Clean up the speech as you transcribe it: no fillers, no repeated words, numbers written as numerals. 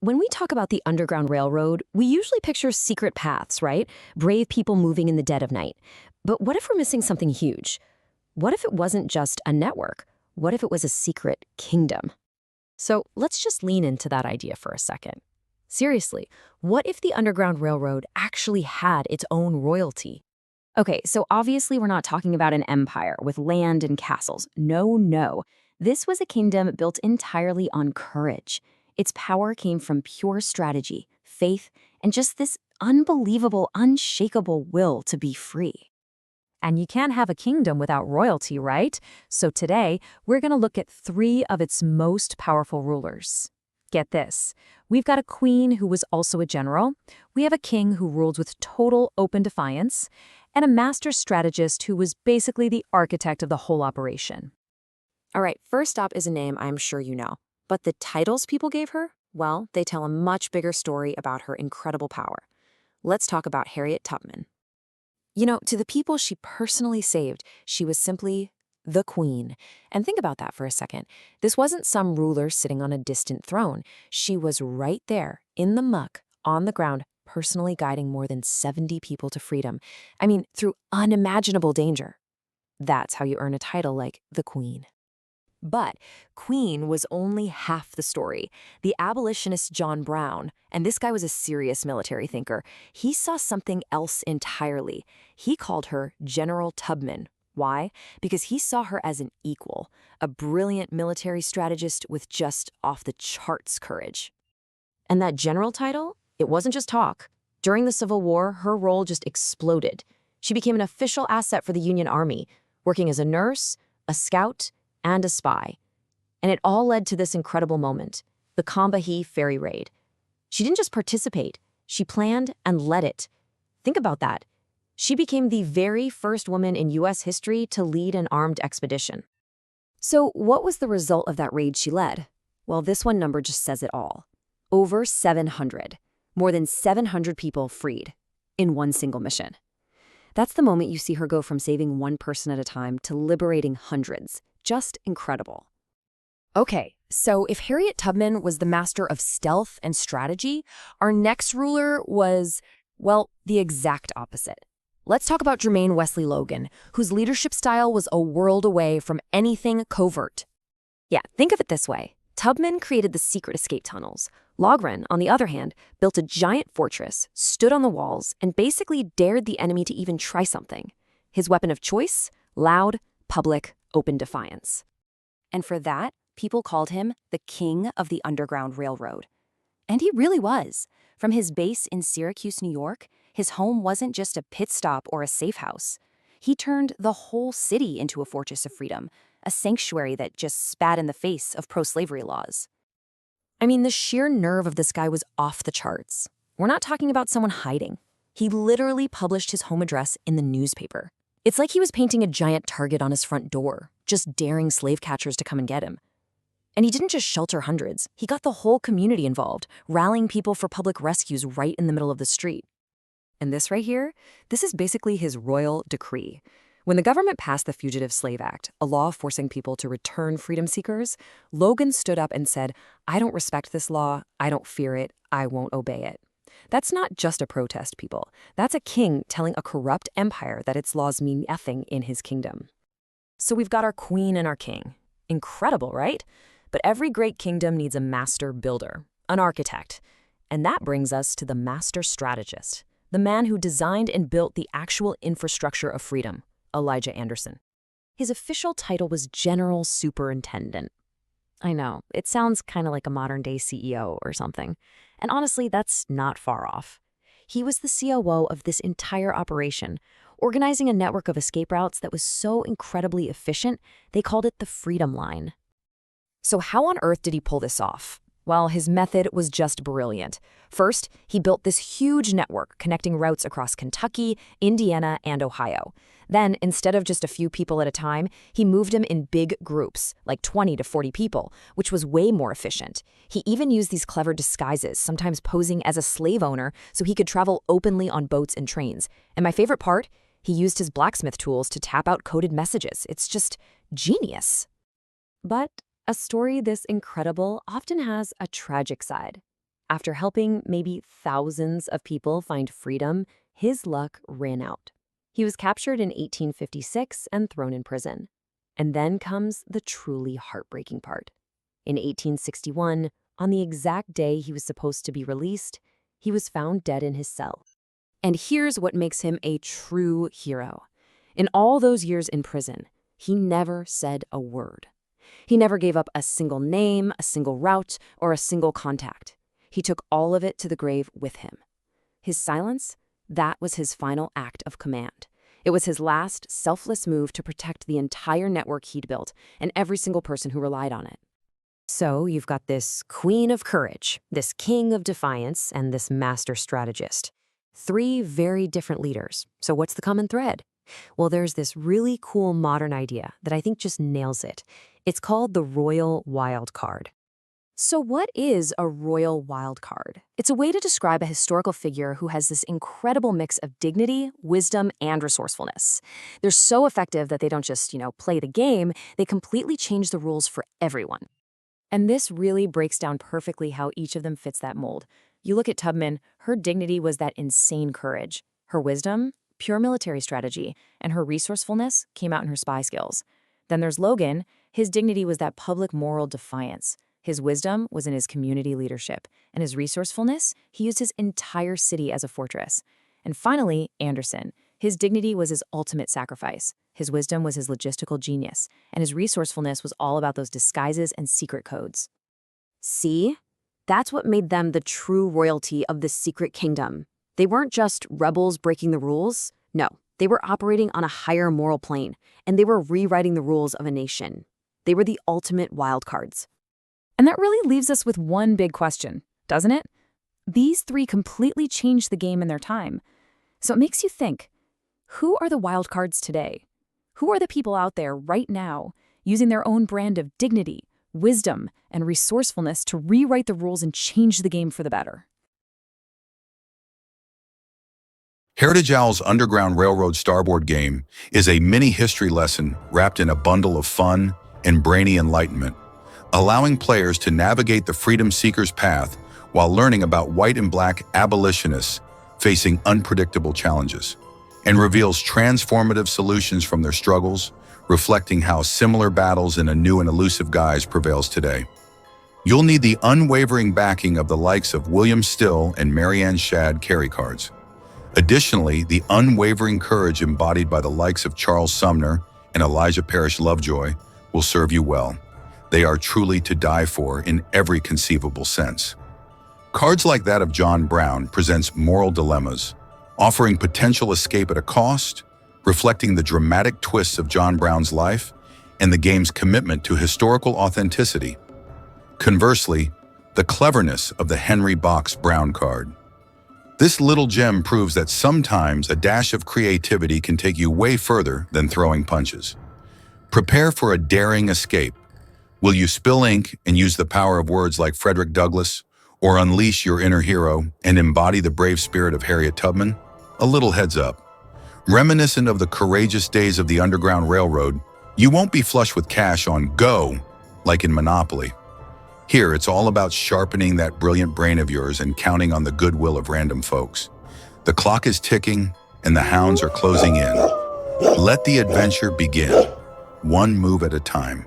When we talk about the Underground Railroad, we usually picture secret paths, right? Brave people moving in the dead of night. But what if we're missing something huge? What if it wasn't just a network? What if it was a secret kingdom? So let's just lean into that idea for a second. Seriously, what if the Underground Railroad actually had its own royalty? Okay, so obviously we're not talking about an empire with land and castles. No, no. This was a kingdom built entirely on courage. Its power came from pure strategy, faith, and just this unbelievable, unshakable will to be free. And you can't have a kingdom without royalty, right? So today, we're going to look at 3 of its most powerful rulers. Get this. We've got a queen who was also a general. We have a king who ruled with total open defiance, and a master strategist who was basically the architect of the whole operation. All right, first up is a name I'm sure you know. But the titles people gave her, well, they tell a much bigger story about her incredible power. Let's talk about Harriet Tubman. To the people she personally saved, she was simply the queen. And think about that for a second. This wasn't some ruler sitting on a distant throne. She was right there, in the muck, on the ground, personally guiding more than 70 people to freedom. I mean, through unimaginable danger. That's how you earn a title like the queen. But queen was only half the story. The abolitionist John Brown, and this guy was a serious military thinker, he saw something else entirely. He called her General Tubman. Why? Because he saw her as an equal, a brilliant military strategist with just off-the-charts courage. And that general title, it wasn't just talk. During the Civil War, her role just exploded. She became an official asset for the Union Army, working as a nurse, a scout, and a spy. And it all led to this incredible moment, the Combahee Ferry Raid. She didn't just participate, she planned and led it. Think about that. She became the very first woman in U.S. history to lead an armed expedition. So what was the result of that raid she led? Well, this one number just says it all. Over 700. More than 700 people freed in one single mission. That's the moment you see her go from saving one person at a time to liberating hundreds. Just incredible. Okay, so if Harriet Tubman was the master of stealth and strategy, our next ruler was, well, the exact opposite. Let's talk about Jermain Wesley Loguen, whose leadership style was a world away from anything covert. Yeah, think of it this way. Tubman created the secret escape tunnels. Loguen, on the other hand, built a giant fortress, stood on the walls, and basically dared the enemy to even try something. His weapon of choice? Loud, public, open defiance. And for that, people called him the King of the Underground Railroad. And he really was. From his base in Syracuse, New York, his home wasn't just a pit stop or a safe house. He turned the whole city into a fortress of freedom, a sanctuary that just spat in the face of pro-slavery laws. I mean, the sheer nerve of this guy was off the charts. We're not talking about someone hiding. He literally published his home address in the newspaper. It's like he was painting a giant target on his front door, just daring slave catchers to come and get him. And he didn't just shelter hundreds, he got the whole community involved, rallying people for public rescues right in the middle of the street. And this right here, this is basically his royal decree. When the government passed the Fugitive Slave Act, a law forcing people to return freedom seekers, Loguen stood up and said, "I don't respect this law, I don't fear it, I won't obey it." That's not just a protest, people. That's a king telling a corrupt empire that its laws mean nothing in his kingdom. So we've got our queen and our king. Incredible, right? But every great kingdom needs a master builder, an architect. And that brings us to the master strategist, the man who designed and built the actual infrastructure of freedom, Elijah Anderson. His official title was General Superintendent. I know, it sounds kind of like a modern-day CEO or something. And honestly, that's not far off. He was the COO of this entire operation, organizing a network of escape routes that was so incredibly efficient, they called it the Freedom Line. So how on earth did he pull this off? Well, his method was just brilliant. First, he built this huge network connecting routes across Kentucky, Indiana, and Ohio. Then, instead of just a few people at a time, he moved them in big groups, like 20 to 40 people, which was way more efficient. He even used these clever disguises, sometimes posing as a slave owner, so he could travel openly on boats and trains. And my favorite part, he used his blacksmith tools to tap out coded messages. It's just genius. But A story this incredible often has a tragic side. After helping maybe thousands of people find freedom, his luck ran out. He was captured in 1856 and thrown in prison. And then comes the truly heartbreaking part. In 1861, on the exact day he was supposed to be released, he was found dead in his cell. And here's what makes him a true hero. In all those years in prison, he never said a word. He never gave up a single name, a single route, or a single contact. He took all of it to the grave with him. His silence, that was his final act of command. It was his last, selfless move to protect the entire network he'd built and every single person who relied on it. So you've got this queen of courage, this king of defiance, and this master strategist. Three very different leaders. So what's the common thread? Well, there's this really cool modern idea that I think just nails it. It's called the royal wild card. So what is a royal wild card? It's a way to describe a historical figure who has this incredible mix of dignity, wisdom, and resourcefulness. They're so effective that they don't just, play the game, they completely change the rules for everyone. And this really breaks down perfectly how each of them fits that mold. You look at Tubman, her dignity was that insane courage. Her wisdom, pure military strategy, and her resourcefulness came out in her spy skills. Then there's Loguen. His dignity was that public moral defiance. His wisdom was in his community leadership, and his resourcefulness, he used his entire city as a fortress. And finally, Anderson. His dignity was his ultimate sacrifice. His wisdom was his logistical genius, and his resourcefulness was all about those disguises and secret codes. See? That's what made them the true royalty of the secret kingdom. They weren't just rebels breaking the rules. No, they were operating on a higher moral plane, and they were rewriting the rules of a nation. They were the ultimate wild cards. And that really leaves us with one big question, doesn't it? These three completely changed the game in their time. So it makes you think, who are the wild cards today? Who are the people out there right now using their own brand of dignity, wisdom, and resourcefulness to rewrite the rules and change the game for the better? Heritage Owl's Underground Railroad Starboard game is a mini history lesson wrapped in a bundle of fun and brainy enlightenment, allowing players to navigate the freedom seeker's path while learning about white and black abolitionists facing unpredictable challenges, and reveals transformative solutions from their struggles, reflecting how similar battles in a new and elusive guise prevails today. You'll need the unwavering backing of the likes of William Still and Marianne Shadd carry cards. Additionally, the unwavering courage embodied by the likes of Charles Sumner and Elijah Parrish Lovejoy will serve you well. They are truly to die for in every conceivable sense. Cards like that of John Brown presents moral dilemmas, offering potential escape at a cost, reflecting the dramatic twists of John Brown's life and the game's commitment to historical authenticity. Conversely, the cleverness of the Henry Box Brown card. This little gem proves that sometimes a dash of creativity can take you way further than throwing punches. Prepare for a daring escape. Will you spill ink and use the power of words like Frederick Douglass, or unleash your inner hero and embody the brave spirit of Harriet Tubman? A little heads up. Reminiscent of the courageous days of the Underground Railroad, you won't be flush with cash on go, like in Monopoly. Here, it's all about sharpening that brilliant brain of yours and counting on the goodwill of random folks. The clock is ticking, and the hounds are closing in. Let the adventure begin, one move at a time.